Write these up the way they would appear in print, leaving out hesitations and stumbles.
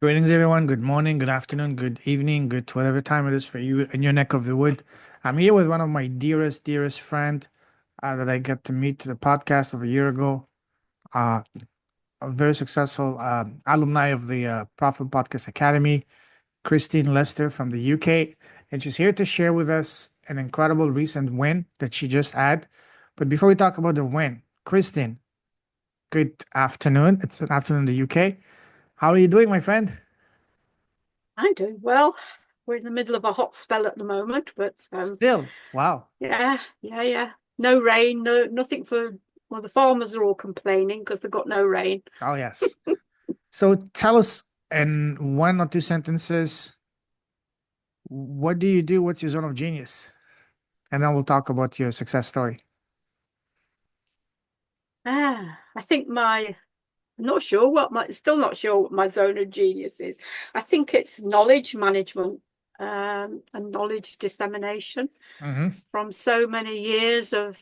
Greetings, everyone. Good morning, good afternoon, good evening, good whatever time it is for you in your neck of the wood. I'm here with one of my dearest friend that I got to meet to the podcast of a year ago. Uh, a very successful alumni of the Profit Podcast Academy, Christine Lester from the UK, and she's here to share with us an incredible recent win that she just had. But before we talk about the win, Christine, good afternoon. It's an afternoon in the UK. How are you doing, my friend? I'm doing well. We're in the middle of a hot spell at the moment, but Still, wow. yeah. No rain, no nothing for. Well, the farmers are all complaining because they've got no rain. Oh, yes. So tell us in one or two sentences, what do you do? What's your zone of genius? And then we'll talk about your success story. I think I'm not sure what my still not sure what my zone of genius is. I think it's knowledge management and knowledge dissemination Hmm. from so many years of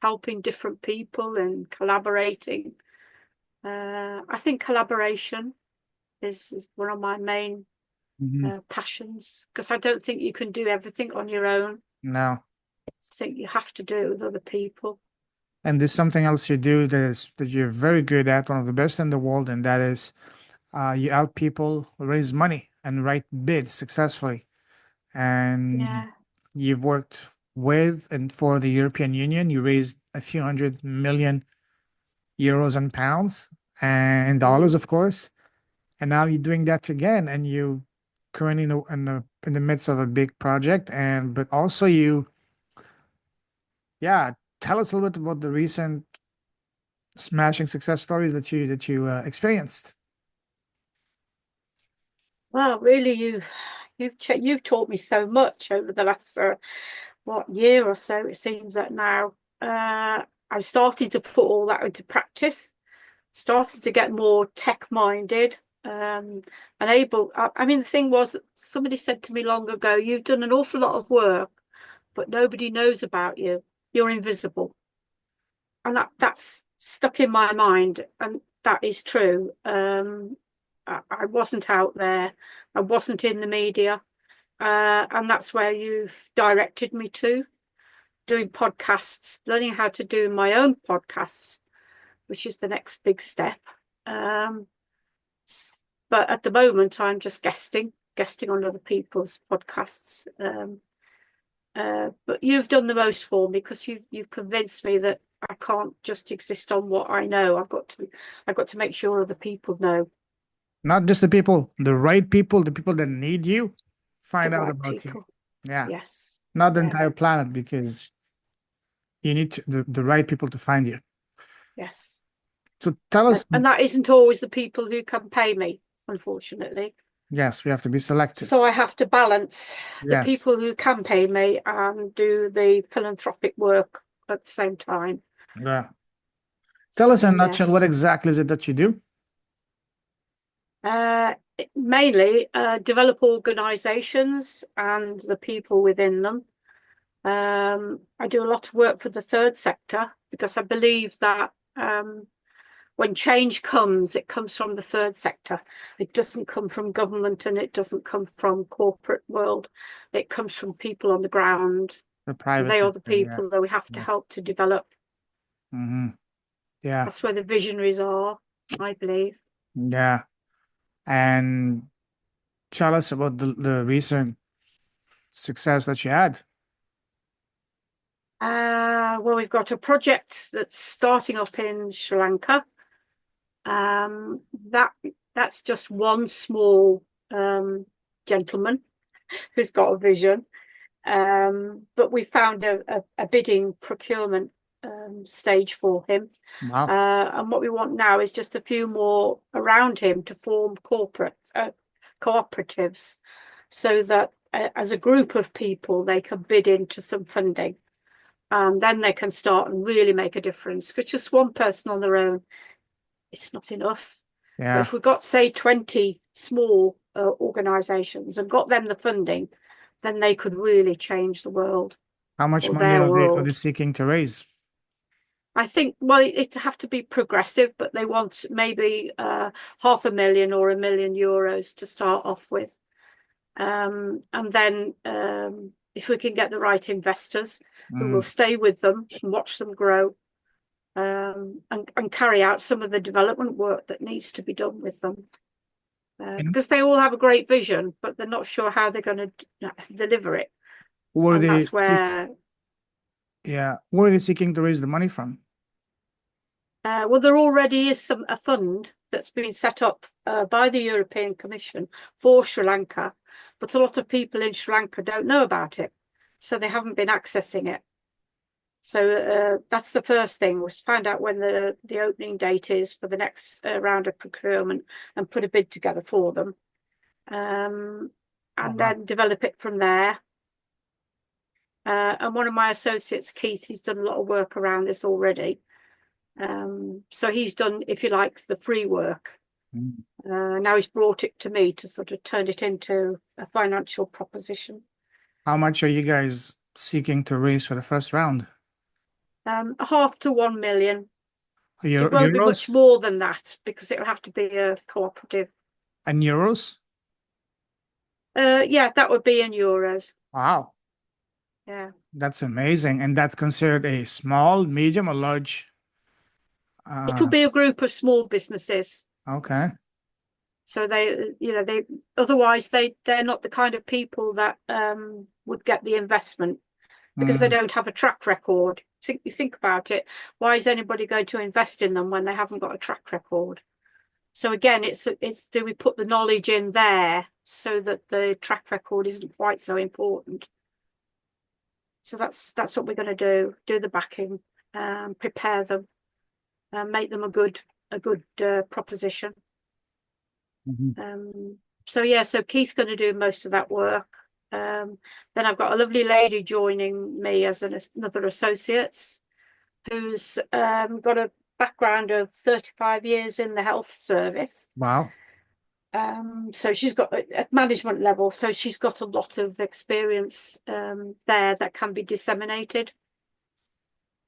helping different people and collaborating. I think collaboration is one of my main Hmm. passions because I don't think you can do everything on your own. No. I think you have to do it with other people. And there's something else you do that you're very good at, one of the best in the world, and that is you help people raise money and write bids successfully. And Yeah. you've worked with and for the European Union. You raised a few hundred million euros and pounds and dollars, Mm. of course. And now you're doing that again, and you currently in the midst of a big project, and but also you, yeah, tell us a little bit about the recent smashing success stories that you experienced. Well, really, you've taught me so much over the last what year or so. It seems that now I've started to put all that into practice. Started to get more tech minded. And able. I mean, the thing was, somebody said to me long ago, "You've done an awful lot of work, but nobody knows about you. You're invisible." And that's stuck in my mind, and that is true. I wasn't out there, I wasn't in the media, and that's where you've directed me to doing podcasts, learning how to do my own podcasts, which is the next big step. Um, but at the moment, I'm just guesting on other people's podcasts. But you've done the most for me because you've convinced me that I can't just exist on what I know. I've got to make sure other people know. Not just the people that need you, The find out right about you. people. Yeah, Yes. not the Yeah. entire planet because you need the right people to find you. Yes. So tell us, And that isn't always the people who can pay me, unfortunately. yes, we have to be selective. So I have to balance the Yes, people who can pay me and do the philanthropic work at the same time. yeah. Tell us in So a nutshell, what yes. exactly is it that you do? Uh, Mainly develop organizations and the people within them. I do a lot of work for the third sector because I believe that when change comes, it comes from the third sector. It doesn't come from government and it doesn't come from corporate world. It comes from people on the ground. The And private they are the sector, yeah. people that we have to Yeah. help to develop. Hmm. Yeah. That's where the visionaries are, I believe. Yeah. And tell us about the recent success that you had. Well, we've got a project that's starting up in Sri Lanka. Um, that that's just one small gentleman who's got a vision. But we found a bidding procurement stage for him. Wow. And what we want now is just a few more around him to form cooperatives so that as a group of people, they can bid into some funding. And then they can start and really make a difference. Because just one person on their own, it's not enough. But Yeah. if we've got, say, 20 small organizations and got them the funding, then they could really change the world How much or money their are they world. seeking to raise? I think, well, it have to be progressive, but they want maybe 500,000 or €1 million to start off with. And then if we can get the right investors who will Mm. stay with them and watch them grow, and carry out some of the development work that needs to be done with them. And Because they all have a great vision, but they're not sure how they're going to deliver it. were And they, that's where, yeah, where are they seeking to raise the money from? well, there already is a fund that's been set up by the European Commission for Sri Lanka, but a lot of people in Sri Lanka don't know about it, so they haven't been accessing it. So that's the first thing, was find out when the opening date is for the next round of procurement and put a bid together for them, Oh, and wow. then develop it from there. And one of my associates, Keith, he's done a lot of work around this already. So he's done, if you like, the free work. Mm. Now he's brought it to me to sort of turn it into a financial proposition. How much are you guys seeking to raise for the first round? A half to 1 million. It won't be much Euros more than that because it'll have to be a cooperative. and euros? Yeah, that would be in euros. Wow, Yeah. that's amazing. And that's considered a small, medium, or large? It'll Uh, be a group of small businesses. okay. So they otherwise they're not the kind of people that would get the investment because they Mm, don't have a track record. You think about it. Why is anybody going to invest in them when they haven't got a track record? So again, it's do we put the knowledge in there so that the track record isn't quite so important? So that's what we're going to do the backing, prepare them, make them a good proposition. mhm. So yeah, so Keith's going to do most of that work. Then I've got a lovely lady joining me as another associate who's got a background of 35 years in the health service. Wow. So she's got at management level, so she's got a lot of experience there that can be disseminated.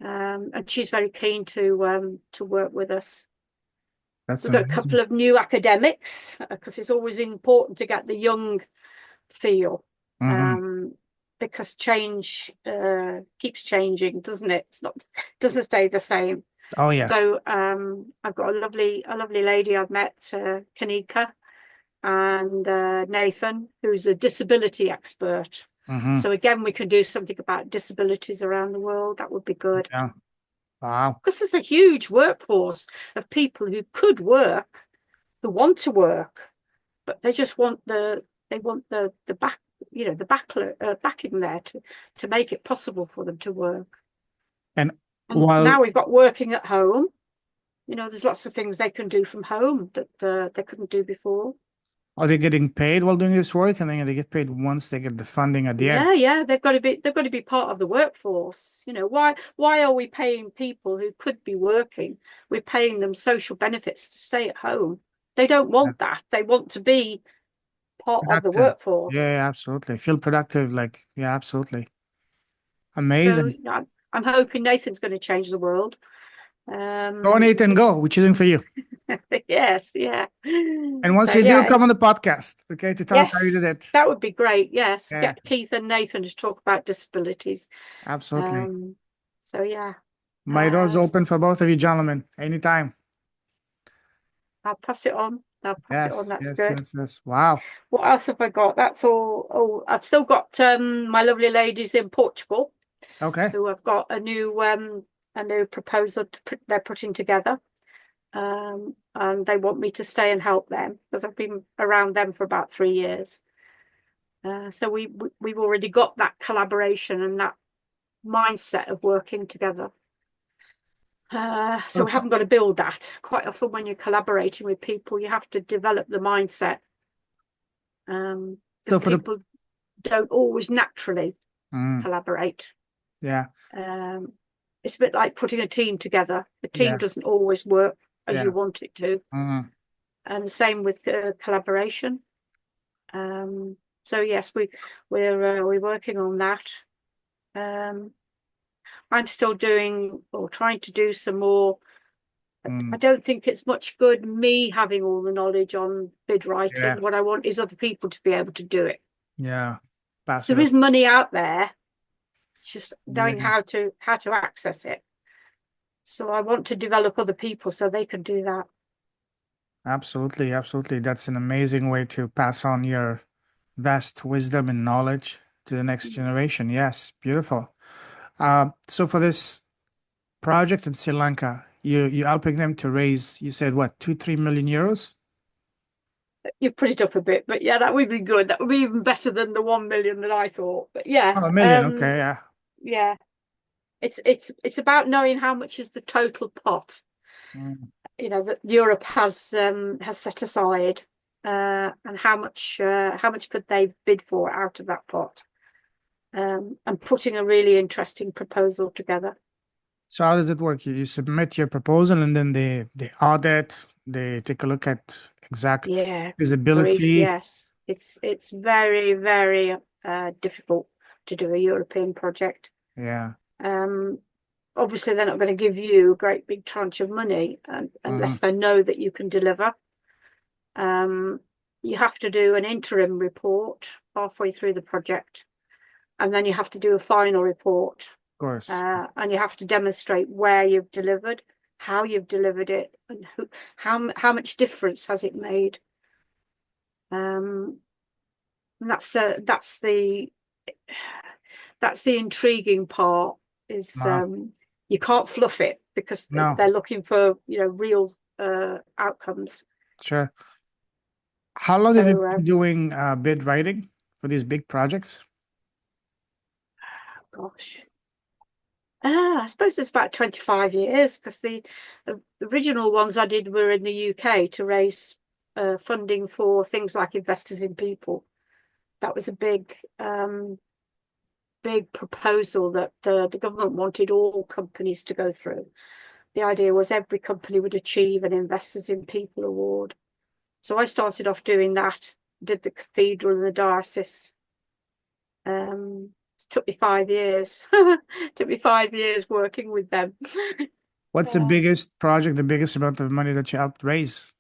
And she's very keen to work with us. That's We've got a amazing. couple of new academics because it's always important to get the young feel, Hmm. because change keeps changing, doesn't it? It's not doesn't stay the same. Oh, yes. So I've got a lovely lady I've met, Kanika, and Nathan, who's a disability expert. Hmm. So again, we can do something about disabilities around the world. That would be good. Yeah. Wow. Because there's a huge workforce of people who could work, who want to work, but they just want the back, the backing there to make it possible for them to work. And And while now we've got working at home. There's lots of things they can do from home that they couldn't do before. are they getting paid while doing this work, and then they get paid once they get the funding at the end? Yeah, they've got to be part of the workforce. Why are we paying people who could be working? We're paying them social benefits to stay at home. They don't Yeah. want that. They want to be part of the Productive. Yeah, workforce. yeah, absolutely. Feel productive. Like, yeah, absolutely. So Amazing. I'm hoping Nathan's going to change the world. Go on, Um, Ethan, go. We're choosing for you. yes, yeah. And once So you do, yeah, come on the podcast, okay, to tell us how you did yes, it. that would be great. Yes, Yeah, get Keith and Nathan to talk about disabilities. absolutely. Um, so yeah, My door's uh, open for both of you gentlemen, anytime. I'll pass it on. I'll pass it on. Yes, That's yes, good. yes, yes. Wow. What else have I got? That's all. Oh, I've still got my lovely ladies in Portugal Okay. who have got a new proposal they're putting together. And they want me to stay and help them because I've been around them for about 3 years. So we've already got that collaboration and that mindset of working together. So we haven't got to build that. Quite often when you're collaborating with people, you have to develop the mindset, because So for the people don't always naturally mm, collaborate. yeah, Um, it's a bit like putting a team together. The team yeah, doesn't always work as you yeah. want it to. Mm. And the same with collaboration. So yes, we're working on that. Um, I'm still doing or trying to do some more. I Mm, don't think it's much good me having all the knowledge on bid yeah, writing. What I want is other people to be able to do it. yeah. Pass So it there up. is money out there. It's just knowing Yeah, how to access it. So I want to develop other people so they can do that. absolutely, absolutely. That's an amazing way to pass on your vast wisdom and knowledge to the next generation. Yes, beautiful. So for this project in Sri Lanka, you helping them to raise, you said what, 2, 3 million euros? You've put it up a bit, but yeah, that would be good. That would be even better than the 1 million that I thought. But yeah, Oh, a million. Okay, yeah. yeah. It's about knowing how much is the total pot, Mm. that Europe has set aside, and how much could they bid for out of that pot, and putting a really interesting proposal together. So how does it work? You submit your proposal and then they audit, they take a look at exact Yeah, brief. feasibility. Yes, it's very, very difficult to do a European project. Yeah. Um, Obviously, they're not going to give you a great big tranche of money, Hmm. unless they know that you can deliver. Um, you have to do an interim report halfway through the project, and then you have to do a final report, Of course. and you have to demonstrate where you've delivered, how you've delivered it, and how much difference has it made. Um, and that's the intriguing part is, No, you can't fluff it because no, they're looking for real outcomes. sure. How long have you So been doing bid writing for these big projects? gosh, I suppose it's about 25 years because the original ones I did were in the UK to raise funding for things like investors in people. That was a big proposal that the government wanted all companies to go through. The idea was every company would achieve an Investors in People award. So I started off doing that, did the cathedral and the diocese. It took me 5 years. Took me 5 years working with them. What's the Yeah. biggest project, the biggest amount of money that you helped raise?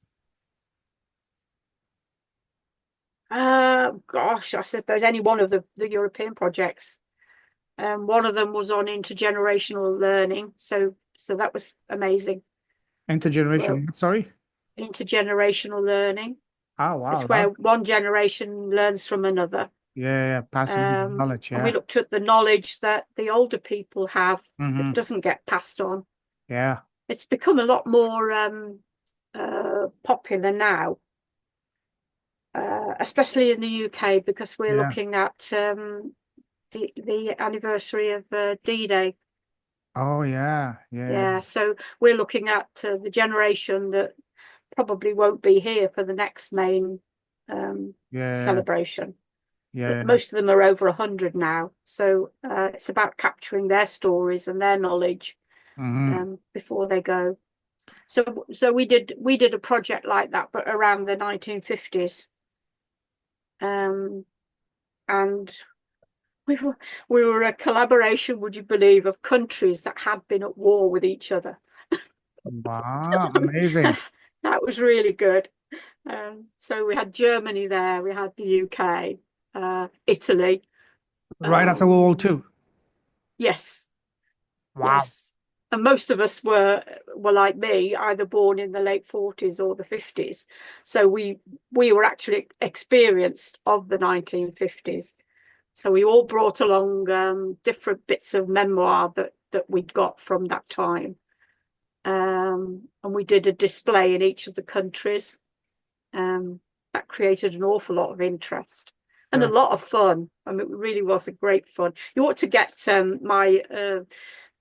Gosh, I suppose any one of the European projects. One of them was on intergenerational learning, so that was amazing. Well, Intergeneration, sorry? intergenerational learning. Oh, wow. It's where one generation learns from another. Yeah, yeah, passing on knowledge. And we Yeah. looked at the knowledge that the older people have that Hmm. doesn't get passed on. Yeah, It's become a lot more popular now, especially in the UK, because we're yeah. looking at the anniversary of D-Day. Oh, yeah, yeah, Yeah, so we're looking at the generation that probably won't be here for the next main yeah, celebration. yeah, yeah. Most of them are over 100 now, so it's about capturing their stories and their knowledge Hmm. before they go. So we did a project like that, but around the 1950s, um, and we were a collaboration, would you believe, of countries that had been at war with each other. Wow, amazing. That was really good. So we had Germany there, we had the UK, Italy. Right after World War Um, II. yes, Wow. yes. And most of us were like me, either born in the late 40s or the 50s. So we were actually experienced of the 1950s. So we all brought along different bits of memoir that we'd got from that time. And we did a display in each of the countries. Um, that created an awful lot of interest and a Sure. lot of fun. I mean, it really was a great fun. You ought to get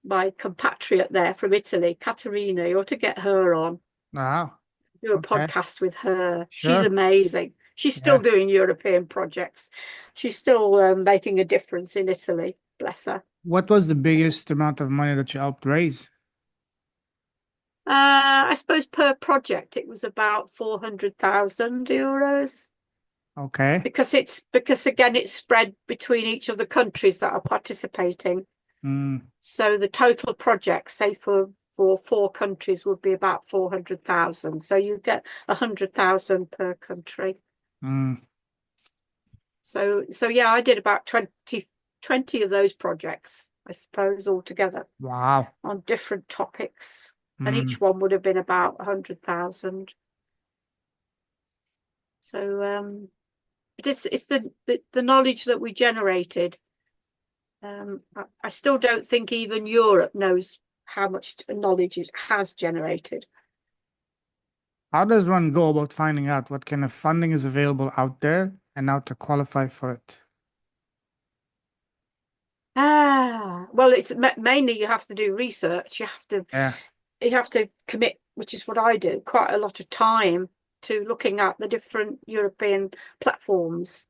my compatriot there from Italy, Caterina. You ought to get her on, Wow. do a Okay. podcast with her. She's Sure. amazing. She's still Yeah. doing European projects. She's still making a difference in Italy. Bless her. What was the biggest amount of money that you helped raise? I suppose per project it was about 400,000 euros, Okay. because again it's spread between each of the countries that are participating. Mm, So the total project, say for 4 countries, would be about 400,000. So you get 100,000 per country. mm. So yeah, I did about 20 of those projects, I suppose, altogether Wow. on different topics. And each Mm. one would have been about 100,000. So but it's the knowledge that we generated. I still don't think even Europe knows how much knowledge it has generated. How does one go about finding out what kind of funding is available out there and how to qualify for it? Well, it's mainly you have to do research. Yeah. You have to commit, which is what I do, quite a lot of time to looking at the different European platforms.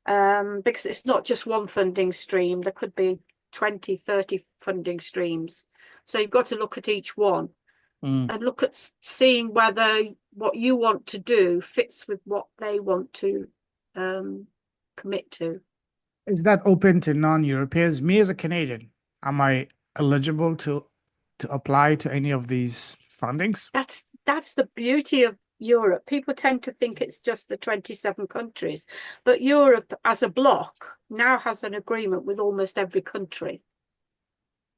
Because it's not just one funding stream. There could be 20, 30 funding streams. So you've got to look at each one Mm. and look at seeing whether what you want to do fits with what they want to um, commit to. Is that open to non-Europeans? Me as a Canadian, am I eligible to apply to any of these fundings? That's the beauty of Europe. People tend to think it's just the 27 countries, but Europe as a bloc now has an agreement with almost every country.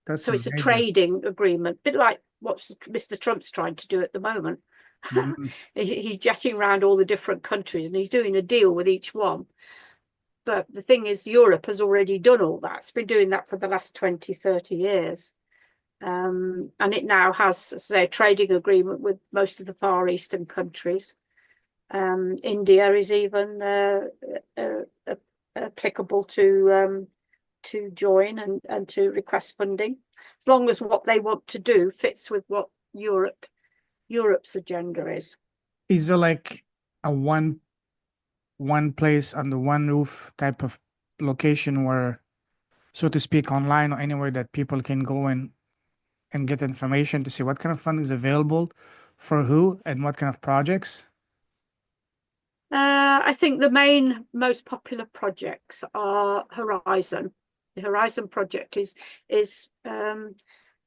That's So it's a amazing. trading agreement, a bit like what Mr. Trump's trying to do at the moment. Mm. He's jetting around all the different countries and he's doing a deal with each one. But the thing is, Europe has already done all that. It's been doing that for the last 20, 30 years. And it now has, say, a trading agreement with most of the Far Eastern countries. India is even applicable to join and to request funding, as long as what they want to do fits with what Europe's agenda is. Is there like a one place under one roof type of location where, so to speak, online or anywhere that people can go and get information to see what kind of funding is available for who and what kind of projects? I think the main most popular projects are Horizon. The Horizon project is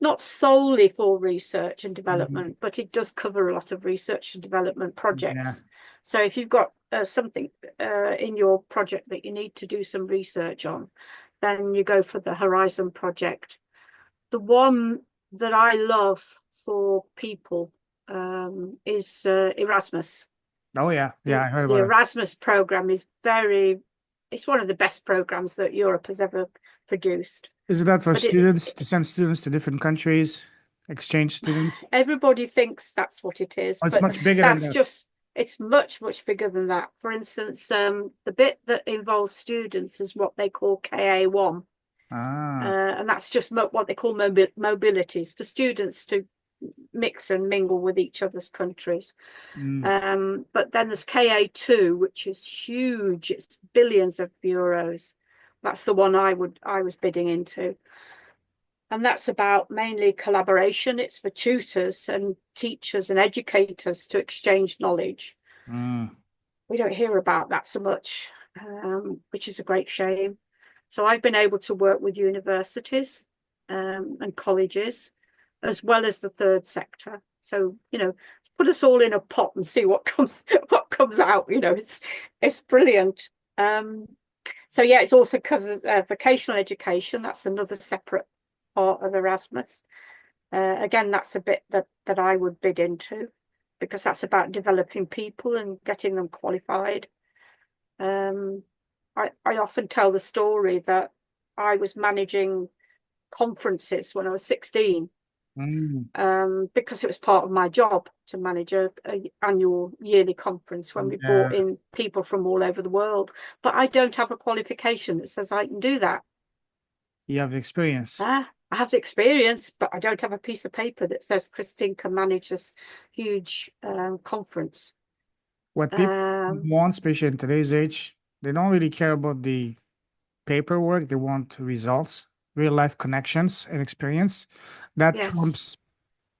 not solely for research and Mhm. development, but it does cover a lot of research and development Yeah. projects. So if you've got something in your project that you need to do some research on, then you go for the Horizon project. The one that I love for people is Erasmus. Oh yeah. Yeah, the I heard the about it. Erasmus program is it's one of the best programs that Europe has ever produced. Is it that for But it students to send students to different countries, exchange students? everybody thinks that's what it is, Oh, it's but much bigger than that's that. just it's much, much bigger than that. For instance, the bit that involves students is what they call KA1. Ah. And that's just what they call mobilities for students to mix and mingle with each other's countries. Mm. But then there's KA2, which is huge. It's billions of euros. That's the one I was bidding into. And that's about mainly collaboration. It's for tutors and teachers and educators to exchange knowledge. Mm. We don't hear about that so much, which is a great shame. So I've been able to work with universities and colleges, as well as the third sector. So, put us all in a pot and see what comes what comes out. It's brilliant. So yeah, it's also covers vocational education. That's another separate part of Erasmus. Again, that's a bit that I would bid into because that's about developing people and getting them qualified. Um, I often tell the story that I was managing conferences when I was 16, Mm. because it was part of my job to manage a annual yearly conference when we brought Yeah. in people from all over the world. But I don't have a qualification that says I can do that. You have experience. I have the experience, but I don't have a piece of paper that says Christine can manage this huge conference. What people Um, want, especially in today's age, they don't really care about the paperwork. They want results, real life connections and experience. That yes, trumps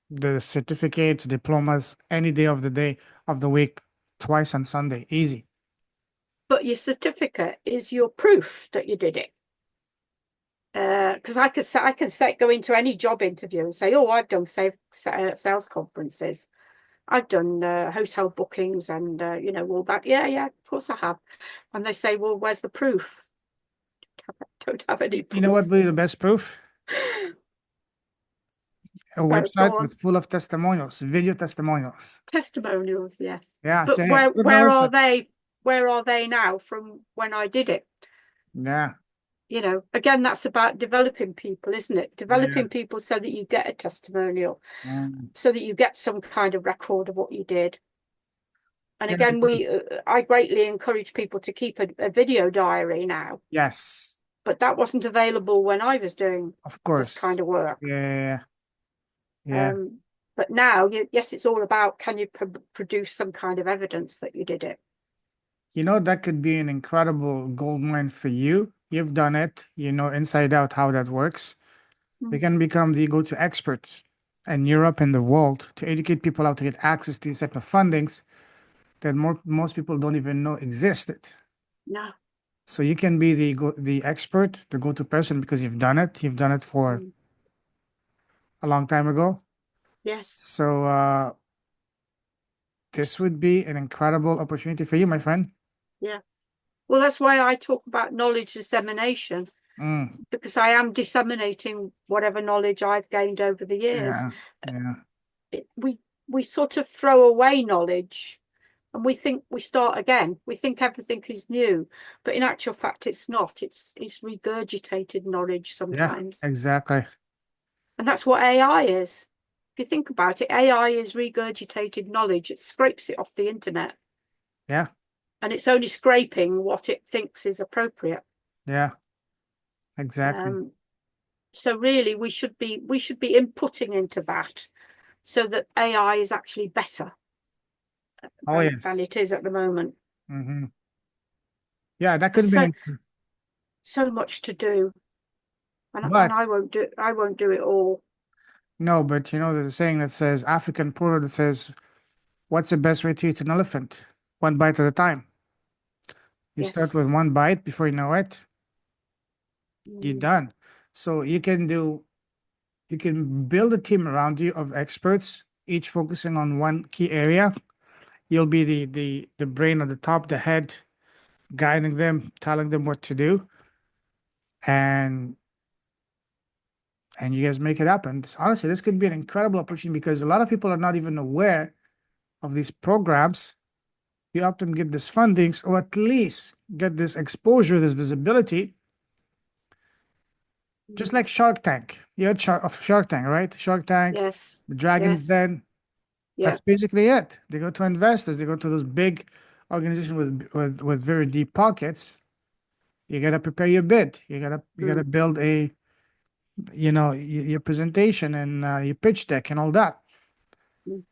the certificates, diplomas, any day of the day of the week, twice on Sunday. Easy. but your certificate is your proof that you did it. because I can go into any job interview and say, oh, I've done sales conferences. I've done hotel bookings and all that. Yeah, yeah, of course I have. And they say, well, where's the proof? Don't have any You know what proof. would be the best proof? A So go website on. with full of testimonials, video testimonials. Testimonials, yes. Yeah, But so hey, where look at my where are website. they? Where are they now from when I did it? Yeah, Again, that's about developing people, isn't it? yeah. Developing people so that you get a testimonial, Mm. so that you get some kind of record of what you did. And Yeah, again, I greatly encourage people to keep a video diary now, yes, but that wasn't available when I was doing of this kind course. of work. Yeah, yeah. Um, but now, yes, it's all about, can you produce some kind of evidence that you did it? You know, that could be an incredible gold mine for you. You've done it, you know, inside out how that works. You Mm. can become the go-to experts in Europe and the world to educate people how to get access to these type of fundings that most people don't even know existed. No. So you can be the expert, the go-to person because you've done it. You've done it for Mm. a long time ago. Yes. So this would be an incredible opportunity for you, my friend. Yeah. Well, that's why I talk about knowledge dissemination, Mm, because I am disseminating whatever knowledge I've gained over the years. yeah, yeah, We sort of throw away knowledge and we think we start again. We think everything is new, but in actual fact, it's not. It's regurgitated knowledge yeah, sometimes, exactly. and that's what AI is. If you think about it, AI is regurgitated knowledge. It scrapes it off the internet, Yeah, and it's only scraping what it thinks is appropriate. yeah, exactly. Um, so really, we should be inputting into that so that AI is actually better Oh than yes. it is at the moment. Hmm. Yeah, that There's could be. so much to do, and I But won't do it all. no, but you know, there's a saying that says African proverb that says, "What's the best way to eat an elephant? One bite at a time." You start with Yes. one bite before you know it, you're Mm, done. So you can build a team around you of experts, each focusing on one key area. You'll be the brain on the top, the head, guiding them, telling them what to do, and you guys make it happen. Honestly, this could be an incredible opportunity because a lot of people are not even aware of these programs. You help them get this fundings or at least get this exposure, this visibility, just mm. like Shark Tank. You heard of Shark Tank, right? Shark Tank, Yes. the Dragon's Yes. Den. Yeah. That's basically it. They go to investors. They go to those big organizations with very deep pockets. You gotta prepare your bid. You gotta Mm, build a your presentation and your pitch deck and all that. mm.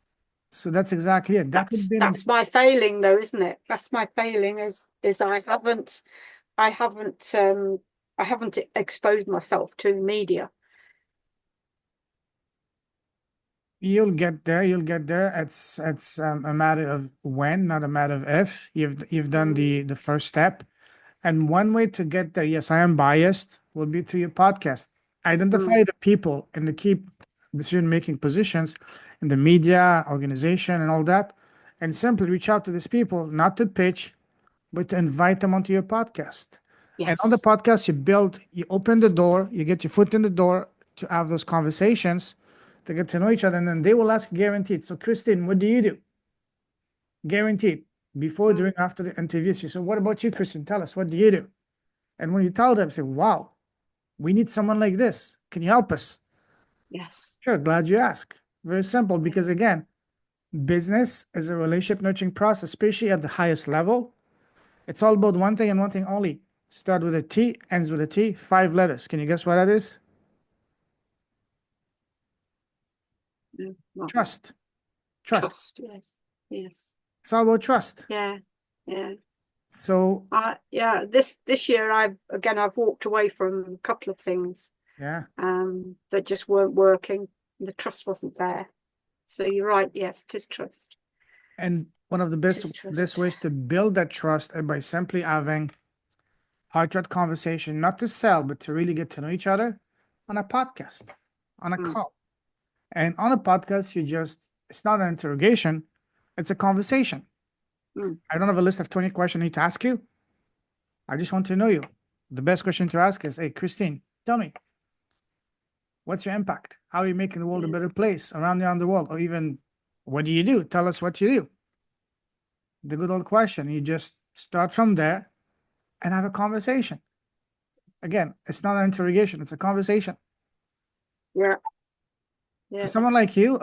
So that's exactly it. That could That's be that's my failing though, isn't it? That's my failing is I haven't I haven't exposed myself to media. you'll get there. You'll get there. It's a matter of when, not a matter of if. You've done Mm, the first step. And one way to get there, yes, I am biased, will be through your podcast. mm. Identify the people in the key decision making positions in the media, organization, and all that. And simply reach out to these people, not to pitch, but to invite them onto your podcast. And on the Yes. podcast, you open the door, you get your foot in the door to have those conversations, to get to know each other, and then they will ask guaranteed. So, Christine, what do you do? Guaranteed. Before, Mm, during, after the interviews, you say, what about you, Christine? Tell us, what do you do? And when you tell them, say, wow, we need someone like this. Can you help us? yes. Sure, glad you ask. Very simple Yeah. because, again, business is a relationship nurturing process, especially at the highest level. It's all about one thing and one thing only. Start with a T, ends with a T, 5 letters. Can you guess what that is? Yeah. Well, Trust. Trust. trust. Yes. Yes. It's all about trust. Yeah. Yeah. So, Yeah, this year I've walked away from a couple of things yeah. that just weren't working. The trust wasn't there. So you're right, yes, tis trust. And one of the best Tis best trust. ways to build that trust is by simply having heart-to-heart conversation, not to sell, but to really get to know each other on a podcast, on a Mm, call. And on a podcast, it's not an interrogation, it's a conversation. mm, I don't have a list of 20 questions I need to ask you. I just want to know you. The best question to ask is, hey, Christine, tell me, what's your impact? How are you making the world a yeah, better place around the world? Or even, what do you do? Tell us what you do. The good old question. You just start from there and have a conversation. Again, it's not an interrogation, it's a conversation. yeah, For yeah. someone like you,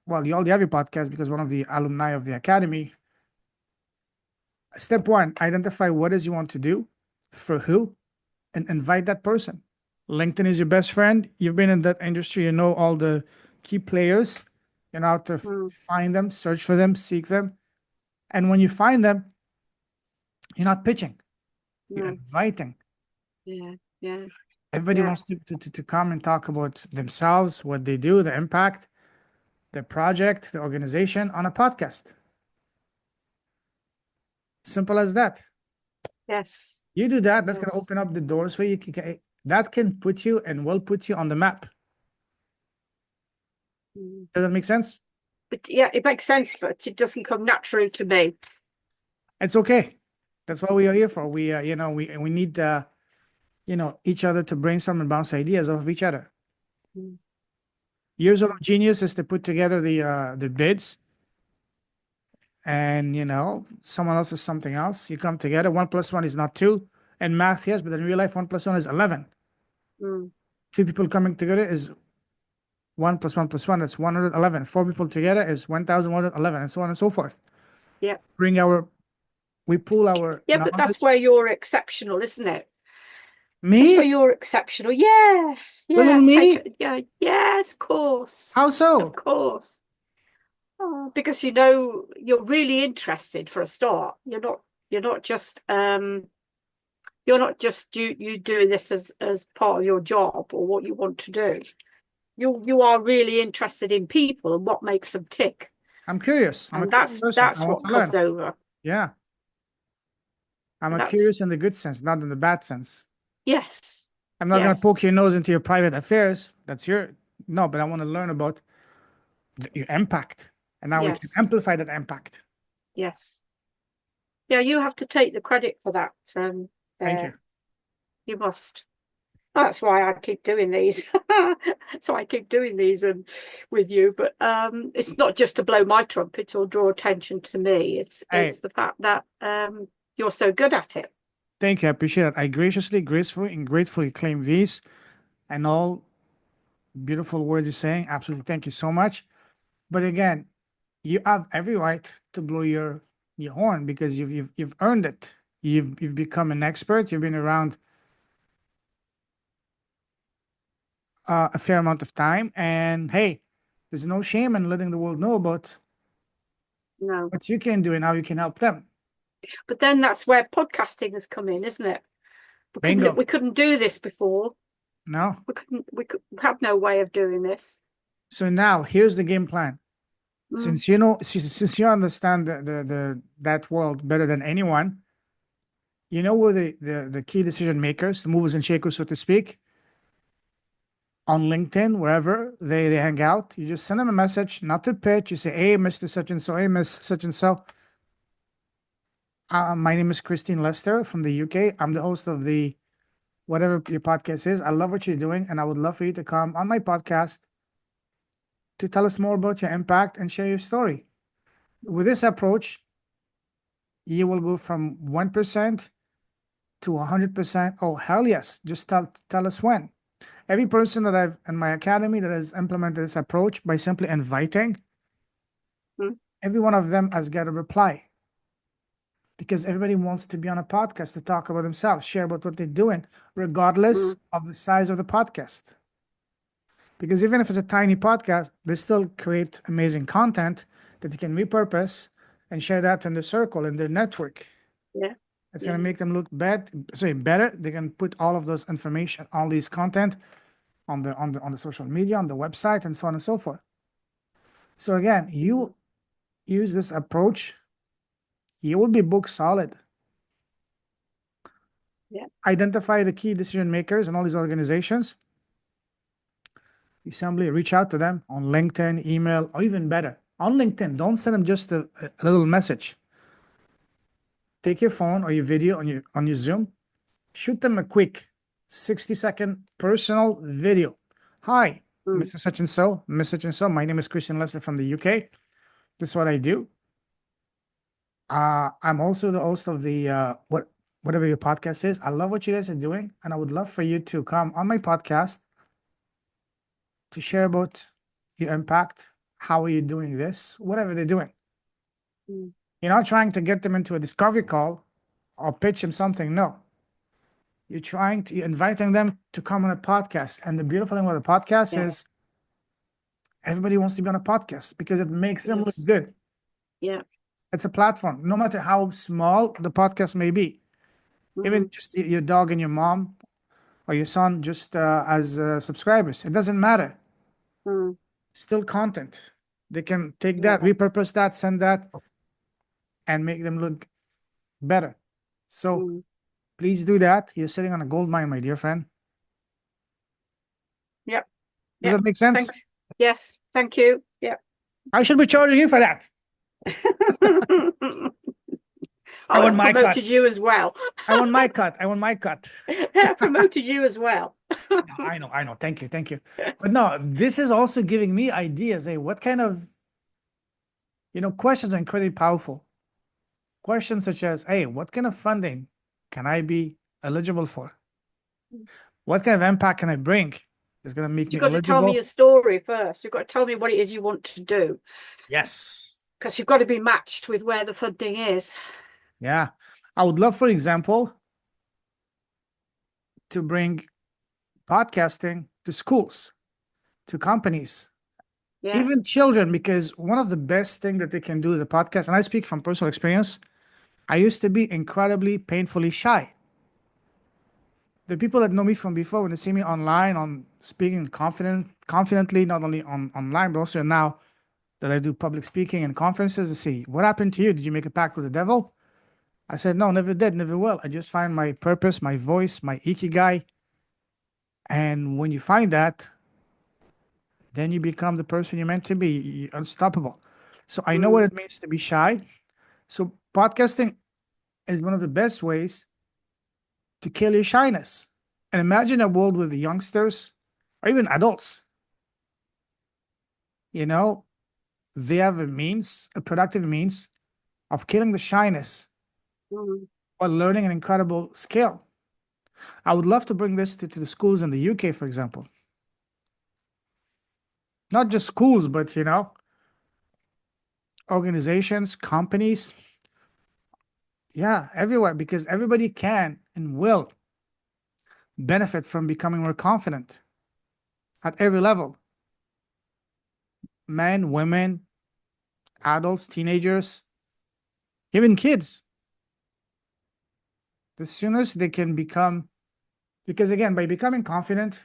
well, you already have your podcast because one of the alumni of the academy. Step one, identify what is you want to do, for who, and invite that person. LinkedIn is your best friend. You've been in that industry, you know all the key players. You know how to Mm, find them, search for them, seek them. And when you find them, you're not pitching, you're no, inviting. yeah, yeah, Everybody yeah, wants to come and talk about themselves, what they do, the impact, the project, the organization on a podcast. Simple as that. yes, You do that, that's going to yes. open up the doors for you. That can put you and will put you on the map. Mm. Does that make sense? But yeah, it makes sense, but it doesn't come naturally to me. It's okay. That's what we are here for. We need each other to brainstorm and bounce ideas off of each other. Mm, Years of mm, genius is to put together the bids, and someone else is something else. You come together. One plus one is not two, and math yes, but in real life, one plus one is 11. mm. Two people coming together is one plus one plus one. That's 111. Four people together is 1,111, and so on and so forth. Yeah, Bring our We pool our yeah, but that's knowledge. where you're exceptional, isn't it? That's Me, where you're exceptional. Yeah, little yeah, take me. it. Yeah, yes, of course, How of so? course. Oh, because you're really interested for a start. You're not just you're not just you doing this as part of your job or what you want to do. You are really interested in people and what makes them tick, I'm curious. I'm a and curious person. I that's want what to learn. comes over. Yeah, I'm a That's curious in the good sense, not in the bad sense. yes, I'm not gonna poke yes, your nose into your private affairs. That's your No, but I want to learn about your impact, and now we can yes, amplify that impact. yes. Yeah, you have to take the credit for that. Thank you. There, you must. That's why I keep doing these. So I keep doing these and with you. But it's not just to blow my trumpet or draw attention to me. Hey, It's the fact that you're so good at it. thank you. I appreciate it. I graciously, gracefully, and gratefully claim these and all beautiful words you're saying. Absolutely. Thank you so much. But again, you have every right to blow your horn because you've earned it. You've become an expert. You've been around a fair amount of time, and hey, there's no shame in letting the world know about No, what you can do and how you can help them. but then that's where podcasting has come in, isn't it? Bingo. We couldn't do this before. No. We could have no way of doing this. So now here's the game plan. Mm, Since you understand the that world better than anyone, you know where the key decision makers, the movers and shakers, so to speak, on LinkedIn, wherever they hang out. You just send them a message, not to pitch. You say, "Hey, Mr. Such and so, hey, Miss Such and so. My name is Christine Lester from the UK. I'm the host of the whatever your podcast is. I love what you're doing, and I would love for you to come on my podcast to tell us more about your impact and share your story." With this approach, you will go from 1% to 100%. Oh, hell yes. Just tell us when. Every person that I've in my academy that has implemented this approach by simply inviting, mm, every one of them has got a reply because everybody wants to be on a podcast to talk about themselves, share about what they're doing, regardless mm, of the size of the podcast. Because even if it's a tiny podcast, they still create amazing content that they can repurpose and share that in their circle, in their network. yeah, It's going yeah. to make them look better. They can put all of those information, all these content on the social media, on the website, and so on and so forth. So again, Mm, you use this approach, you will be book solid. yeah. identify the key decision makers in all these organizations. You simply reach out to them on LinkedIn, email, or even better, on LinkedIn. Don't send them just a little message. Take your phone or your video on your Zoom, shoot them a quick 60-second personal video. Hi, Mm, Mr. Such and so, Miss Such and so. My name is Christian Lester from the UK. This is what I do. I'm also the host of the whatever your podcast is. I love what you guys are doing, and I would love for you to come on my podcast to share about your impact. How are you doing this? Whatever they're doing. mm. You're not trying to get them into a discovery call or pitch them something. No, you're inviting them to come on a podcast. And the beautiful thing about a podcast Yeah. is everybody wants to be on a podcast because it makes them look Yes. good. Yeah. It's a platform, no matter how small the podcast may be. Even Mm, just your dog and your mom or your son just as subscribers. It doesn't matter. mm, Still content. They can take yeah. that, repurpose that, send that, and make them look better. So Mm, please do that. You're sitting on a gold mine, my dear friend. yep. Does Yep. that make sense? Thanks. Yes. Thank you. Yep. I should be charging you for that. I Oh, want and my promoted cut. you as well. I want my cut. I want my cut. Promoted you as well. No, I know, I know. Thank you, thank you. But no, this is also giving me ideas. Hey, what kind of, questions are incredibly powerful. Questions such as, hey, what kind of funding can I be eligible for? What kind of impact can I bring? Is going to make You've me got to tell me eligible? your story first. You've got to tell me what it is you want to do Yes. because you've got to be matched with where the funding is. Yeah. I would love, for example, to bring podcasting to schools, to companies, Yeah. even children, because one of the best things that they can do is a podcast. And I speak from personal experience. I used to be incredibly painfully shy. The people that know me from before, when they see me online, on speaking confidently, not only online, but also now that I do public speaking and conferences, they say, "What happened to you? Did you make a pact with the devil?" I said, "No, never did, never will. I just find my purpose, my voice, my ikigai. And when you find that, then you become the person you're meant to be. You're unstoppable." So I know what Mm, it means to be shy. So podcasting is one of the best ways to kill your shyness. And imagine a world with youngsters or even adults, you know, they have a productive means of killing the shyness mm, while learning an incredible skill. I would love to bring this to the schools in the UK, for example. Not just schools, but, organizations, companies, yeah, everywhere, because everybody can and will benefit from becoming more confident at every level. Men, women, adults, teenagers, even kids. The soonest they can become, because again, by becoming confident,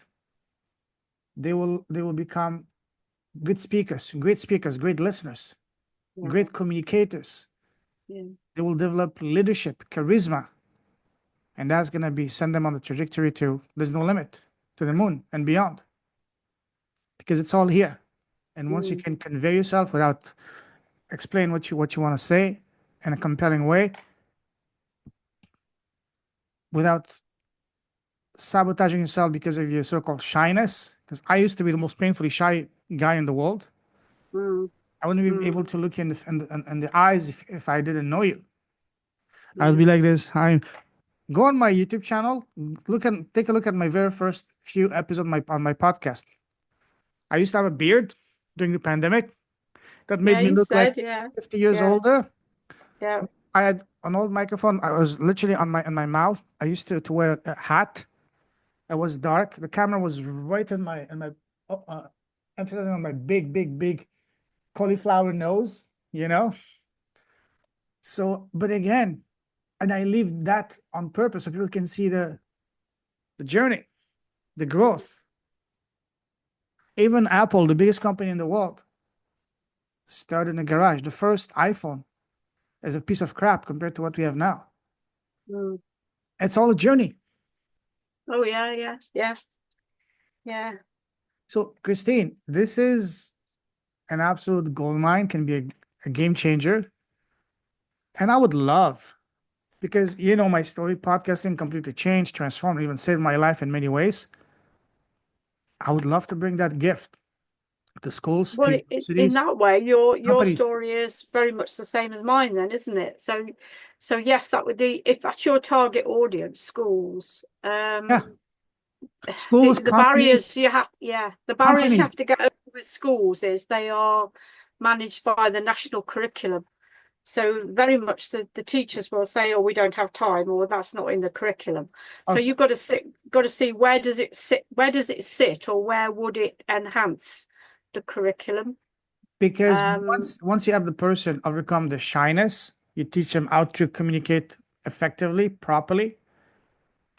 they will become good speakers, great listeners, yeah. great communicators. Yeah. They will develop leadership, charisma, and that's gonna be send them on the trajectory to there's no limit to the moon and beyond because it's all here. And once you Mm, can convey yourself without explain what you want to say in a compelling way, without sabotaging yourself because of your so-called shyness. Because I used to be the most painfully shy guy in the world. mm, I wouldn't be mm, able to look you in the eyes if I didn't know you. I would yeah. be like this. I go on my YouTube channel, take a look at my very first few episodes on my podcast. I used to have a beard during the pandemic that made Yeah, me you look like said, yeah. 50 years Yeah. older. Yeah. I had an old microphone. I was literally on my in my mouth. I used to wear a hat. It was dark. The camera was right in my emphasizing on my big, big, big cauliflower nose, you know? So, but again, and I leave that on purpose so people can see the journey, the growth. Even Apple, the biggest company in the world, started in a garage. The first iPhone is a piece of crap compared to what we have now. Mm, It's all a journey. Oh yeah, yeah, yeah, yeah. So, Christine, this is an absolute gold mine, can be a game changer. And I would love, because you know my story, podcasting completely changed, transformed, even saved my life in many ways. I would love to bring that gift to schools, to Well, in universities, that way, your companies. story is very much the same as mine, then, isn't it? So yes, that would be if that's your target audience, schools. Yeah, schools, The companies, barriers you have, yeah, the barriers you companies. have to get over with schools is they are managed by the national curriculum. So very much the teachers will say, "Oh, we don't have time," or "That's not in the curriculum." So Uh, you've got to see where does it sit, or where would it enhance the curriculum? because Um, once you have the person overcome the shyness, you teach them how to communicate effectively, properly,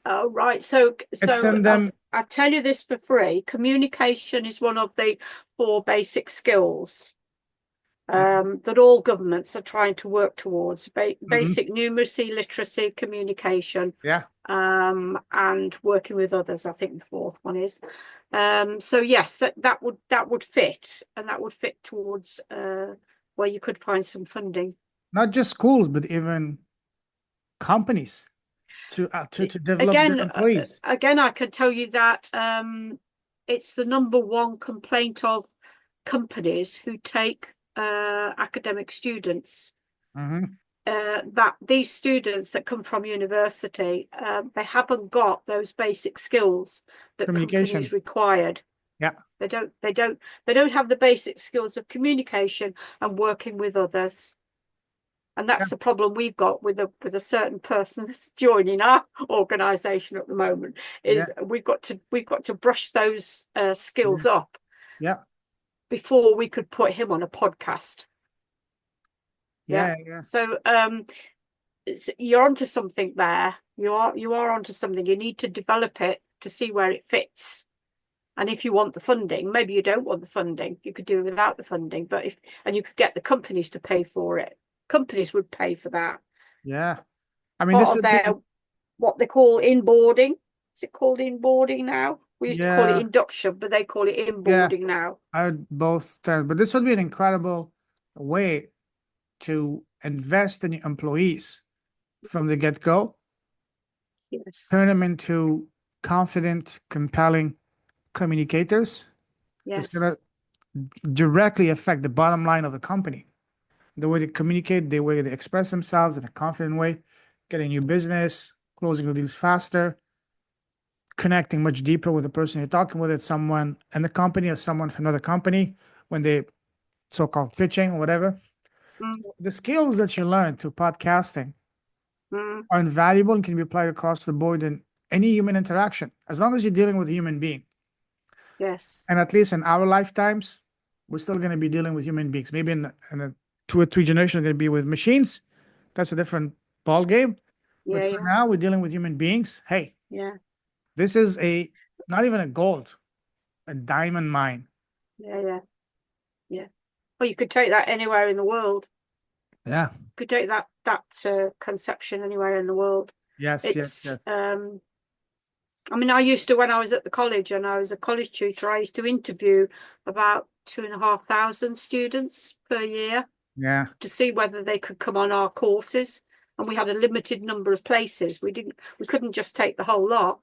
oh, right. So and so send them. I'll tell you this for free. Communication is one of the four basic skills that all governments are trying to work towards Mhm. basic numeracy, literacy, communication, Yeah, and working with others. I think the fourth one is. So yes, that would fit, and that would fit towards where you could find some funding. not just schools, but even companies to develop their Again, employees. again, I can tell you that it's the number one complaint of companies who take academic students. Hmm. That these students that come from university, they haven't got those basic skills that companies Communication. required. Yeah, They don't have the basic skills of communication and working with others. And yeah, that's the problem we've got with a certain person that's joining our organisation at the moment. yeah, Is we've got to brush those skills yeah, up yeah, before we could put him on a podcast. Yeah. yeah, yeah, So you're onto something there. You are onto something. You need to develop it to see where it fits. And if you want the funding, maybe you don't want the funding. You could do it without the funding, but if and you could get the companies to pay for it. Companies would pay for that. yeah. I mean, Part this of would be, their what they call inboarding. Is it called inboarding now? We used to call it yeah, induction, but they call it yeah. inboarding now. I would both terms, but this would be an incredible way to invest in your employees from the get go, turn Yes, them into confident, compelling communicators. It's going yes, to directly affect the bottom line of the company. The way they communicate, the way they express themselves in a confident way, getting new business, closing the deals faster, connecting much deeper with the person you're talking with. It's someone in the company or someone from another company when they so-called pitching or whatever. mm, The skills that you learn through podcasting mm, are invaluable and can be applied across the board in any human interaction, as long as you're dealing with a human being. yes, And at least in our lifetimes, we're still going to be dealing with human beings. Maybe in a 2 or 3 generations, going to be with machines. That's a different ball game. But yeah, for yeah, now, we're dealing with human beings. Hey, yeah, this is a not even a gold, a diamond mine. yeah, yeah, yeah. Well, you could take that anywhere in the world. Yeah. You could take that conception anywhere in the world. Yes. Yes. It's Yes. I mean, I used to, when I was at the college and I was a college tutor, I used to interview about 2,500 students per year Yeah. to see whether they could come on our courses. And we had a limited number of places. We couldn't just take the whole lot.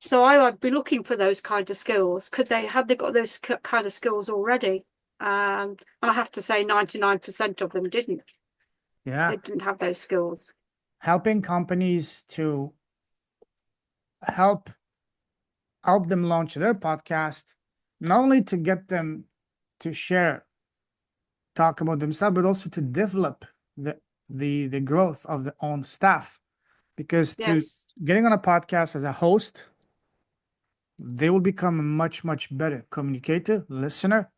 So I'd be looking for those kind of skills. Had they got those kind of skills already? And I have to say 99% of them didn't. Yeah. They didn't have those skills. Helping companies to help help them launch their podcast, not only to get them to share, talk about themselves, but also to develop the growth of their own staff. Because through Yes. getting on a podcast as a host, they will become a much better communicator, listener,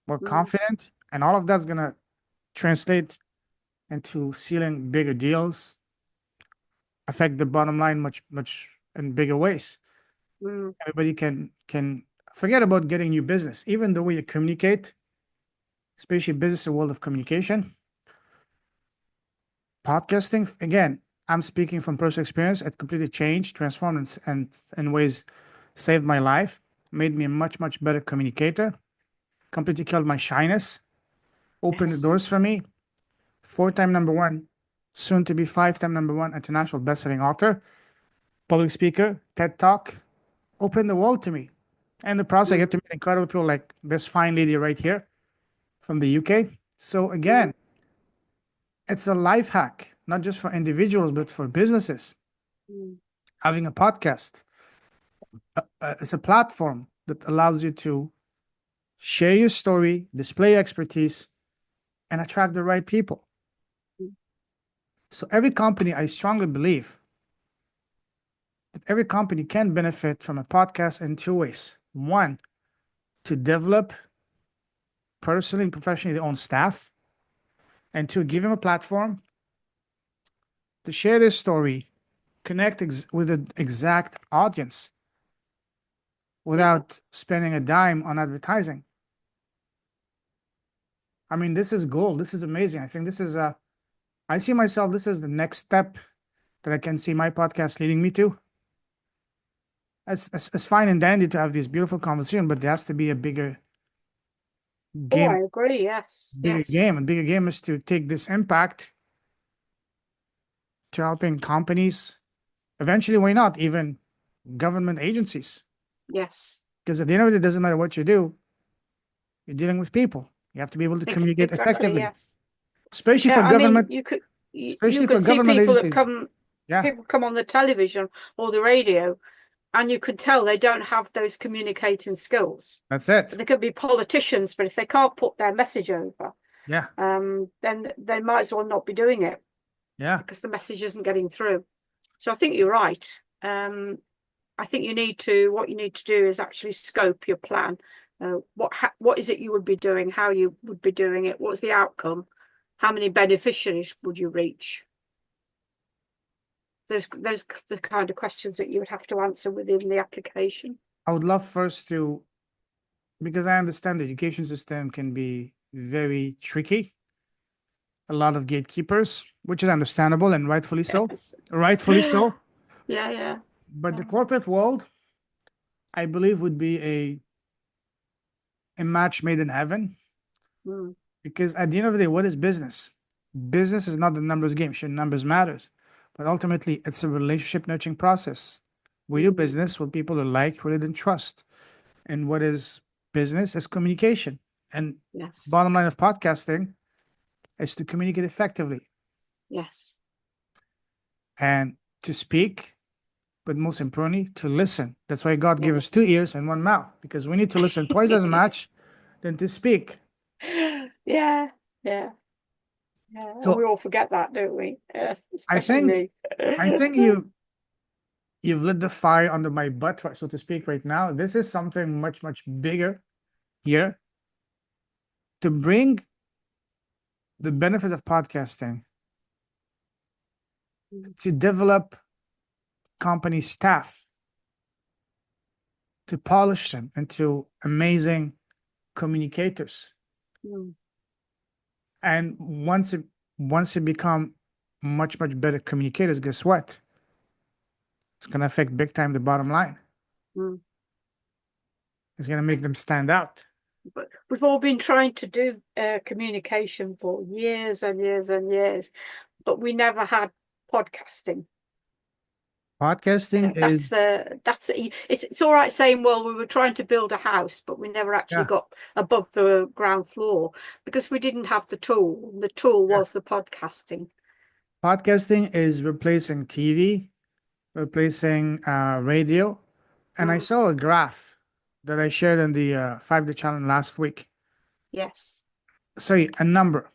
more Mm, confident, and all of that's gonna translate into sealing bigger deals, affect the bottom line much in bigger ways. mm, Everybody can forget about getting new business. Even the way you communicate, especially business and world of communication, podcasting again. I'm speaking from personal experience. It completely changed, transformed, and in ways saved my life, made me a much, much better communicator, completely killed my shyness, opened the Yes. doors for me. Four-time number one, soon to be five-time number one international best-selling author, public speaker, TED Talk, opened the world to me. And in the process, I Mm, get to meet incredible people like this fine lady right here from the UK. So mm, again, it's a life hack, not just for individuals, but for businesses. mm, Having a podcast is a platform that allows you to share your story, display your expertise, and attract the right people. mm. So every company, I strongly believe that every company can benefit from a podcast in two ways. One, to develop personally and professionally their own staff, and two, give them a platform to share their story, connect with the exact audience Yeah. without spending a dime on advertising. I mean, this is gold. This is amazing. I think this is I see myself, this is the next step that I can see my podcast leading me to. It's fine and dandy to have these beautiful conversations, but there has to be a Oh, I game, agree. Yes. Yes. and bigger game is to take this impact to helping companies, eventually, why not even government agencies? Yes. Because at the end of it, it doesn't matter what you do, you're dealing with people. You have to be able to communicate Exactly. effectively, Yes. especially Yeah. for I mean, government, you especially could for see government people that agencies. Yeah, people come on the television or the radio, and you could tell they don't have those communicating skills. that's it. They could be politicians, but if they can't put their message over, Yeah, then they might as well not be doing it yeah. because the message isn't getting through. So I think you're right. I think what you need to do is actually scope your plan. What is it you would be doing? How you would be doing it? What's the outcome? How many beneficiaries would you reach? Those the kind of questions that you would have to answer within the application. I would love first to, because I understand the education system can be very tricky, a lot of gatekeepers, which is understandable and rightfully so. Yes. Rightfully so. Yeah, yeah. But the corporate world, I believe, would be a match made in heaven. Mm, Because at the end of the day, what is business? Business is not the numbers game. Sure, numbers matters, but ultimately, it's a relationship nurturing process. We do mm, business with people who like, rate, and trust. And what is business? Is communication. And yes. bottom line of podcasting is to communicate effectively Yes. and to speak, but most importantly, to listen. That's why God gave us two Yes. ears and one mouth, because we need to listen twice as much than to speak. Yeah, yeah, yeah. And we So all forget that, don't we? Yes, I especially think me. I think you've lit the fire under my butt, so to speak, right now. This is something much, much bigger here to bring the benefits of podcasting to develop company staff, to polish them into amazing communicators. Mm, And once it become much, much better communicators, guess what? It's gonna affect big time the bottom line. mm. It's gonna make them stand out. But we've all been trying to do communication for years and years and years, but we never had podcasting. Podcasting That's is it's all right saying, well, we were trying to build a house, but we never actually yeah, got above the ground floor because we didn't have the tool. The tool yeah. was the podcasting. Podcasting is replacing TV, replacing radio. And I Mm, saw a graph that I shared in the 5 Day Challenge last week. yes. Sorry, a number,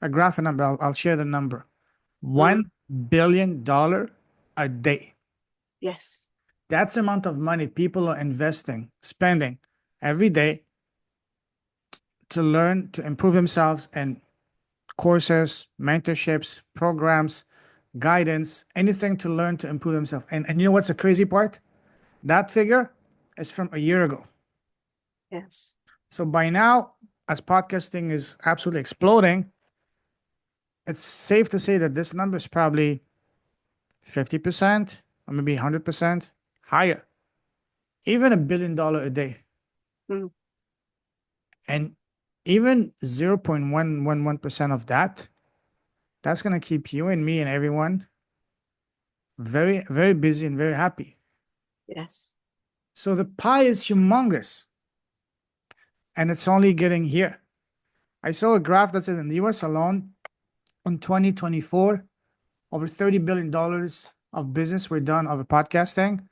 a graph, a number. I'll share the number. Mm, $1 billion a day. yes. That's the amount of money people are investing, spending every day to learn to improve themselves and courses, mentorships, programs, guidance, anything to learn to improve themselves. And you know what's the crazy part? That figure is from a year ago. Yes. So by now, as podcasting is absolutely exploding, it's safe to say that this number is probably 50% or maybe 100% higher, even $1 billion a day. Mm. And even 0.111% of that, that's going to keep you and me and everyone very, very busy and very happy. Yes. So the pie is humongous and it's only getting here. I saw a graph that said in the US alone, in 2024, over $30 billion of business were done over podcasting.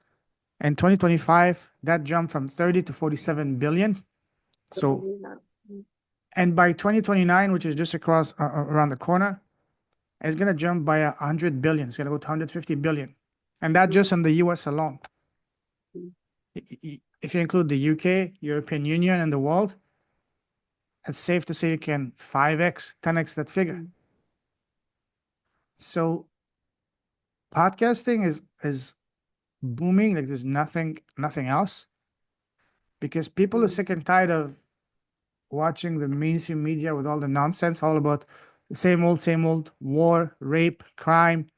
In 2025, that jumped from 30 to 47 billion. I So, believe that. Mm. and by 2029, which is just across around the corner, it's going to jump by 100 billion. It's going to go to 150 billion. And that just Mm. in the US alone. Mm. If you include the UK, European Union, and the world, it's safe to say you can 5x, 10x that figure. Mm. So podcasting is booming like there's nothing else because people are Mm. sick and tired of watching the mainstream media with all the nonsense, all about the same old war, rape, crime,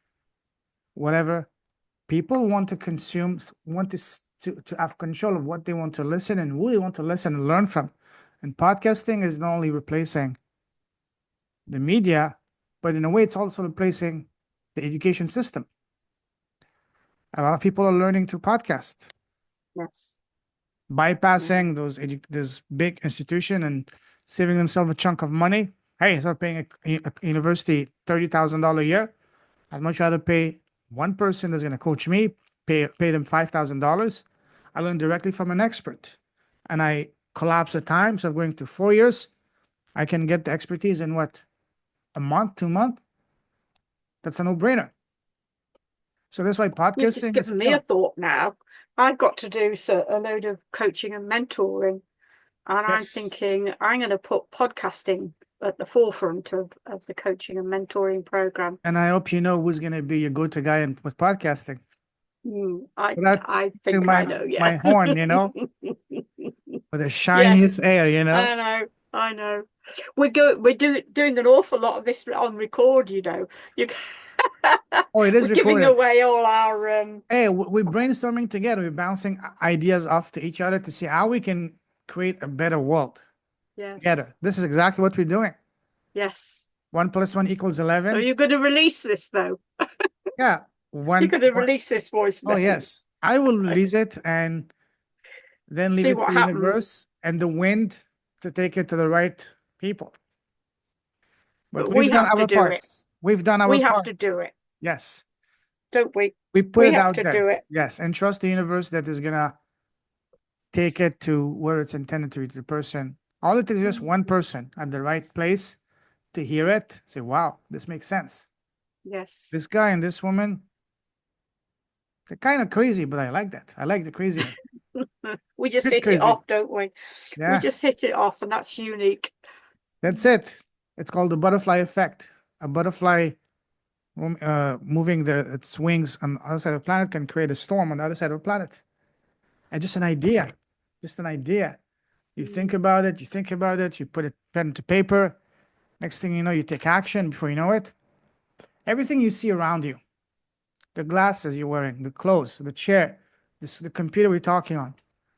whatever. People want to consume, want to have control of what they want to listen and who they want to listen and learn from. And podcasting is not only replacing the media, but in a way, it's also replacing the education system. A lot of people are learning through podcasts, Yes. Mm. bypassing those big institution and saving themselves a chunk of money. Hey, instead of paying a university $30,000 a year, I'd much rather pay one person that's going to coach me, pay them $5,000. I learn directly from an expert, and I collapse the time. So, going to 4 years, I can get the expertise in what, a month, 2 months. That's a no-brainer. So that's why You've just podcasting is given me a killing. thought now. I've got to do a load of coaching and mentoring, and I'm Yes, thinking I'm going to put podcasting at the forefront of the coaching and mentoring program. and I hope you know who's going to be your go-to guy with podcasting. Mm, I Without I tooting think I know, yeah. my horn, with the Yes, shiniest air. I know, I know. We're doing an awful lot of this on record, you know. You Oh, it we're is giving recorded. away all our Hey, we're brainstorming together. We're bouncing ideas off to each other to see how we can create a better world yes, together. This is exactly what we're doing. yes. 1 + 1 = So 11. you're going to release this though. Yeah, You're one, going to one. release this voice Oh message. yes, I will release it and then leave See it to what the happens. universe and the wind to take it to the right people. But But we've we done have to our do it. part. We've done our We have part. to do it, Yes, don't we? we put We it have out to there. do it. Yes, and trust the universe that is gonna take it to where it's intended to be to the person. All it is just one Mhm. person at the right place to hear it. Say, wow, this makes sense. Yes. This guy and this woman, they're kind of crazy, but I like that. I like the craziness. We just Bit hit it crazy. off, don't we? We Yeah, just hit it off, and that's unique. that's it. It's called the butterfly effect. A butterfly moving its wings on the other side of the planet can create a storm on the other side of the planet. And just an idea, just an idea. You think Mm. about it, you think about it, you put it pen to paper. Next thing you know, you take action before you know it. Everything you see around you, the glasses you're wearing, the clothes, the chair, the computer we're talking on,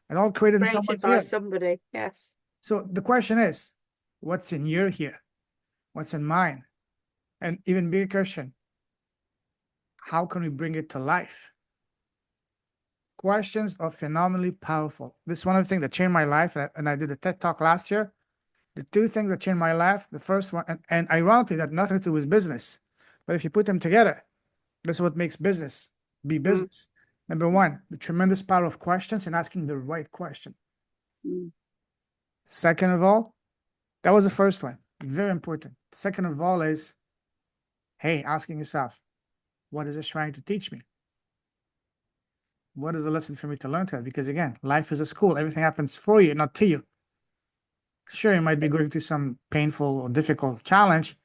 it all created in Created someone's by ear. somebody. Yes. So the question is, what's in your here? What's in mine? And even bigger question, how can we bring it to life? Questions are phenomenally powerful. This is one of the things that changed my life, and I did a TED Talk last year. The two things that changed my life, the first one, and ironically, that nothing to do with business. But if you put them together, that's what makes business be Mm. business. Number one, the tremendous power of questions and asking the right question. Mm. Second of all, that was the first one. Very important. Second of all is, hey, asking yourself, what is this trying to teach me? What is the lesson for me to learn to it? Because again, life is a school. Everything happens for you, not to you. Sure, you might be going through some painful or difficult challenge.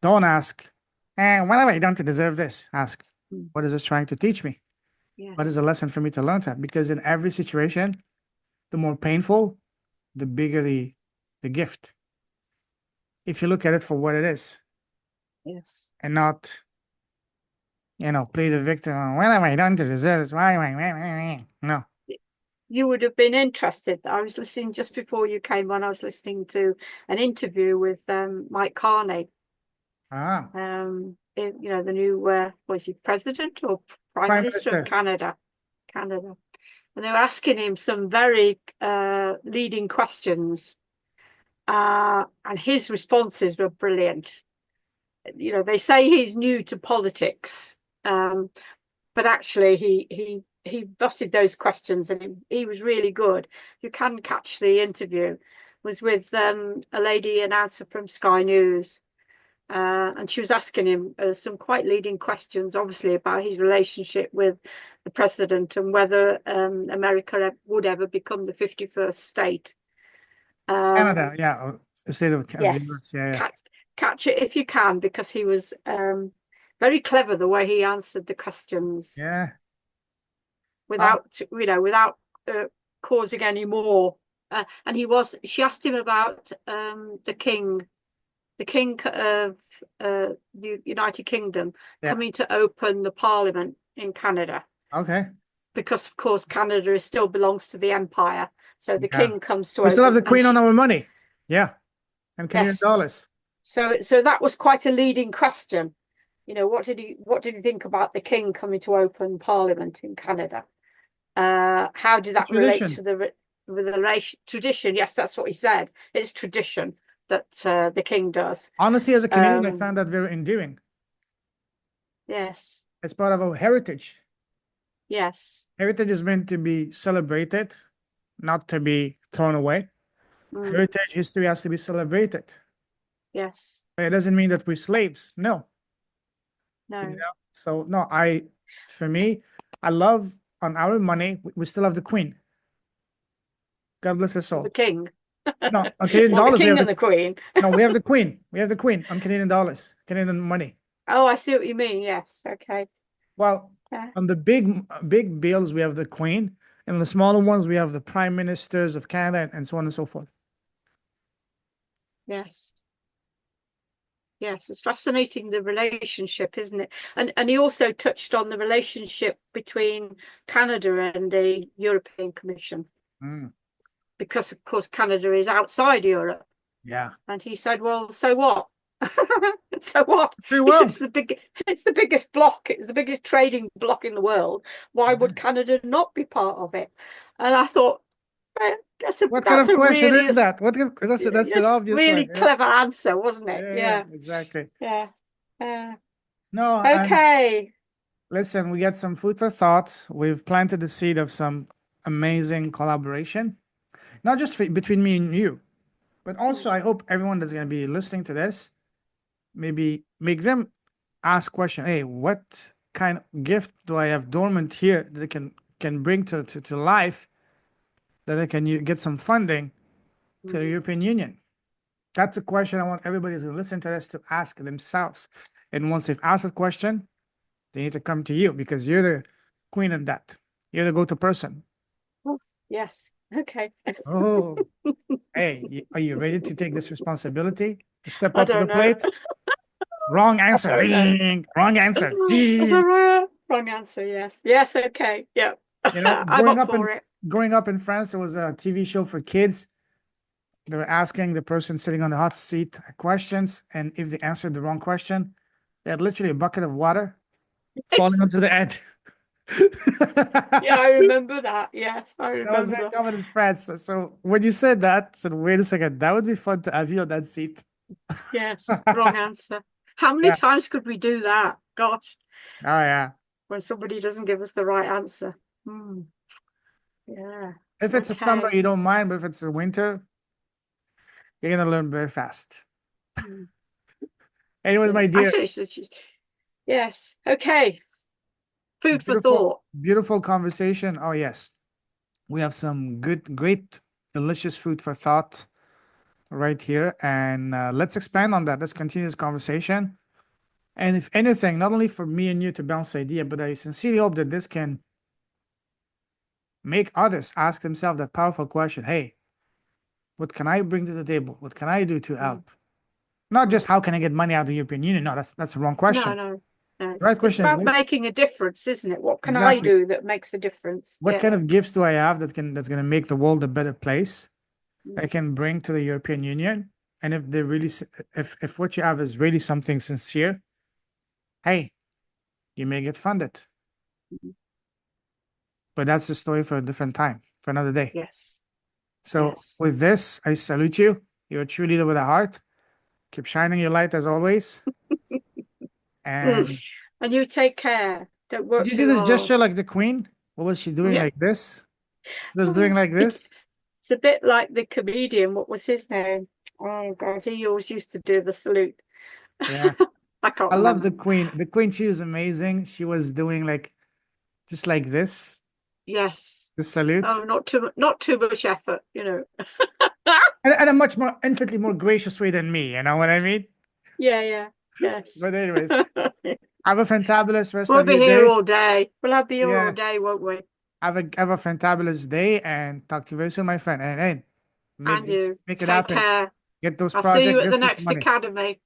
Don't ask, what have I done to deserve this? Ask, Mm. what is this trying to teach me? What is a Yes. lesson for me to learn that? Because in every situation, the more painful, the bigger the gift. If you look at it for what it is. Yes. and not, play the victim. What have I done to deserve this? Why am I? No. You would have been interested. I was listening just before you came on. I was listening to an interview with Mike Carney, Ah, the new was he president or prime Prime minister of Minister. Canada? Canada, and they were asking him some very leading questions, and his responses were brilliant. They say he's new to politics, but actually he butted those questions, and he was really good. You can catch the interview. Was with a lady announcer from Sky News, and she was asking him some quite leading questions, obviously about his relationship with the president and whether America would ever become the 51st state. Canada, Um, yeah. The state of the yes, US, yeah, yeah. catch it if you can, because he was very clever the way he answered the questions Yeah. Oh, without causing any more. And she asked him about the king of the United Kingdom yeah. coming to open the parliament in Canada, Okay. because of course Canada still belongs to the empire. So the Yeah. king comes to We still have open, the and Queen on our money. Yeah. And Canadian yes, dollars. so that was quite a leading question. What did he think about the king coming to open parliament in Canada? How did that relate Tradition. to the tradition? Yes, that's what he said. It's tradition that the king does. Honestly, as a Canadian, I Um, found that very endearing. yes, It's part of our heritage. yes, Heritage is meant to be celebrated, not to be thrown away. mm, Heritage history has to be celebrated. yes, But it doesn't mean that we're slaves. No, no, So no, for me, I love on our money. We still have the Queen. God bless her the soul. king. No, on Canadian Well, the dollars, we king have and the queen. we have the Queen. We have the Queen on Canadian dollars, Canadian money. Oh, I see what you mean. Yes, okay. Well, Yeah, on the big bills, we have the Queen, and the smaller ones, we have the prime ministers of Canada, and so on and so forth. yes, yes. It's fascinating, the relationship, isn't it? And he also touched on the relationship between Canada and the European Commission, Mm, because of course Canada is outside Europe. yeah, And he said, "Well, so what? So what?" free He said, world. It's the biggest block. It's the biggest trading block in the world. Why would Mhm. Canada not be part of it?" And I thought, that's a What kind that's of a question really is that? That's an yes, obvious really one. Yeah, clever answer, wasn't it? yeah, Yeah, exactly. yeah, yeah. No, and Okay. listen, we get some food for thought. We've planted the seed of some amazing collaboration, not just between me and you, but also I hope everyone that's going to be listening to this, maybe make them ask question. Hey, what kind of gift do I have dormant here that I can bring to life that I can get some funding to the Mhm. European Union? That's a question I want everybody who's going to listen to this to ask themselves. And once they've asked that question, they need to come to you because you're the queen of that. You're the go-to person. Oh, yes. Okay. Oh, hey, are you ready to take this responsibility to step I up to the don't know. plate? Wrong I answer. don't know. Ding. Wrong answer. That's Ding. a wrong answer. Yes. Yes. Okay. Yeah. I'm Growing up up for in it. France, there was a TV show for kids. They were asking the person sitting on the hot seat questions, and if they answered the wrong question, they had literally a bucket of water falling Yes. onto the head. Yeah, I remember that. Yes, I That was very remember. common in France. So when you said that, I said, wait a second, that would be fun to have you on that seat. Yes, wrong answer. How many Yeah. times could we do that? Gosh, Oh yeah. when somebody doesn't give us the right answer. Hmm. Yeah. If it's a summer, Okay. you don't mind, but if it's a winter, you're gonna learn very fast. Hmm. Anyways, Yeah. my dear, Actually, yes. Okay. Food for beautiful, thought. beautiful conversation. Oh yes, we have some great, delicious food for thought right here, and let's expand on that. Let's continue this conversation. And if anything, not only for me and you to bounce idea, but I sincerely hope that this can make others ask themselves that powerful question. Hey, what can I bring to the table? What can I do to Hmm. help? Not Mm. just how can I get money out of the European Union. No, that's the wrong No, question. no, no. The right It's question is about making a difference, isn't it? What can I exactly do that makes a difference? what kind Yeah. of gifts do I have that's gonna make the world a better place I Mm. can bring to the European Union. And if they're really if what you have is really something sincere, hey, you may get funded. Mm. But that's a story for a different time, for another day. Yes. So Yes. with this, I salute you. You're a true leader with a heart. Keep shining your light as always. And Mm. And you take care. Don't did work you do too this hard. gesture like the Queen? What was she doing Yeah. like this? She was doing Oh, like this. it's a bit like the comedian. What was his name? Oh God, he always used to do the salute. Yeah. I can't I love remember. the Queen. The Queen, she was amazing. She was doing like just like this, Yes. the Oh, salute. not too much effort, you know. And a much more infinitely more gracious way than me, you know what I mean? Yeah, yeah. Yes. But anyways, have a fantabulous rest We'll of be your here day. all day. We'll be here all Yeah. day, won't we? Have a fantabulous day and talk to you very soon, my friend. And And you make it take happen. care. Get those I'll see you projects, at the get this next money. academy.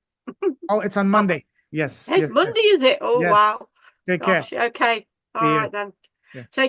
Oh, it's on I'll, Monday. Yes, it's yes, Monday, yes. is it? Oh, wow. Yes. Take care. Gosh. Okay. All See right you. then. Yeah. Take